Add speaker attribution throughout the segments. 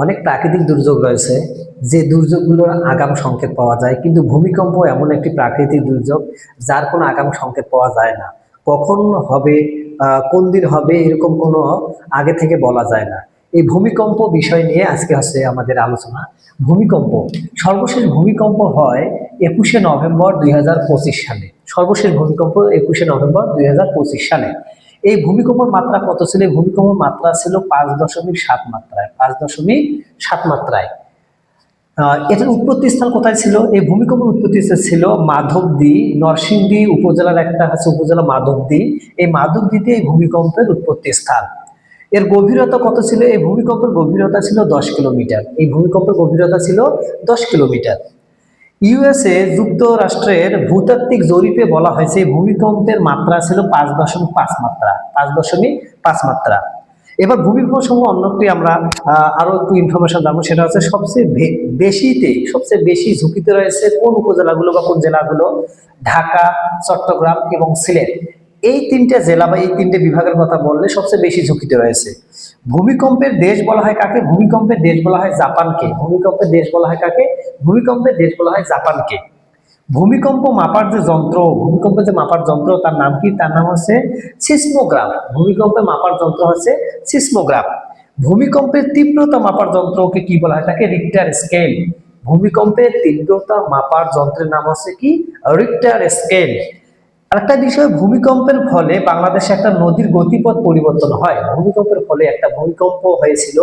Speaker 1: অনেক প্রাকৃতিক দুর্যোগ রয়েছে যে দুর্যোগগুলোর আগাম সংকেত পাওয়া যায়, কিন্তু ভূমিকম্প এমন একটি প্রাকৃতিক দুর্যোগ যার কোনো আগাম সংকেত পাওয়া যায় না। কখন হবে, কোন দিন হবে, এরকম কোনো আগে থেকে বলা যায় না। এই ভূমিকম্প বিষয় নিয়ে আজকে হচ্ছে আমাদের আলোচনা। ভূমিকম্প, সর্বশেষ ভূমিকম্প হয় 21শে নভেম্বর 2025 সালে। সর্বশেষ ভূমিকম্প 21শে নভেম্বর 2025 সালে। এই ভূমিকম্পের মাত্রা কত ছিল? এই ভূমিকম্পের মাত্রা ছিল 5.7 মাত্রায়। 5.7 মাত্রায়। এটার উৎপত্তি স্থান কোথায় ছিল? এই ভূমিকম্পের উৎপত্তি স্থান ছিল মাধবদী, নরসিংদী উপজেলার একটা আছে উপজেলা মাধবদী। এই মাধবদীতে এই ভূমিকম্পের উৎপত্তি স্থান। এর গভীরতা কত ছিল? এই ভূমিকম্পের গভীরতা ছিল 10 কিলোমিটার। এই ভূমিকম্পের গভীরতা ছিল 10 কিলোমিটার। ইউএসএ যুক্তরাষ্ট্রের ভূতাত্ত্বিক জরিপে বলা হয়েছে এই ভূমিকম্পের মাত্রা ছিল 5.5 মাত্রা। 5.5 মাত্রা। এবার ভূমিকম্প সম্পর্কে অন্য একটি আমরা আরো একটু ইনফরমেশন জানবো, সেটা হচ্ছে সবচেয়ে বেশি ঝুঁকিতে রয়েছে কোন উপজেলাগুলো বা কোন জেলাগুলো? ঢাকা, চট্টগ্রাম এবং সিলেট। এই তিনটে জেলা বা এই তিনটে বিভাগের কথা বললে সবচেয়ে বেশি ঝুঁকিতে রয়েছে। ভূমিকম্পের দেশ বলা হয় কাকে? ভূমিকম্পের দেশ বলা হয় জাপানকে। ভূমিকম্পের দেশ বলা হয় কাকে? ভূমিকম্পের দেশ বলা হয় জাপানকে। ভূমিকম্প মাপার যে যন্ত্র, ভূমিকম্পের যে মাপার যন্ত্র, তার নাম কি? তার নাম হচ্ছে সিসমোগ্রাফ। ভূমিকম্পের মাপার যন্ত্র হচ্ছে সিসমোগ্রাফ। ভূমিকম্পের তীব্রতা মাপার যন্ত্রকে কি বলা হয়? তাকে রিক্টার স্কেল। ভূমিকম্পের তীব্রতা মাপার যন্ত্রের নাম হচ্ছে কি? Richter scale. আরেকটা বিষয়, ভূমিকম্পের ফলে বাংলাদেশে একটা নদীর গতিপথ পরিবর্তন হয়। ভূমিকম্পের ফলে একটা ভূমিকম্প হয়েছিল,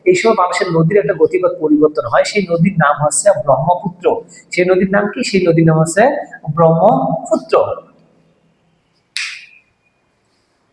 Speaker 1: এই সময় মানুষের নদীর একটা গতিপথ পরিবর্তন হয়। সেই নদীর নাম হচ্ছে ব্রহ্মপুত্র। সেই নদীর নাম কি? সেই নদীর নাম হচ্ছে ব্রহ্মপুত্র।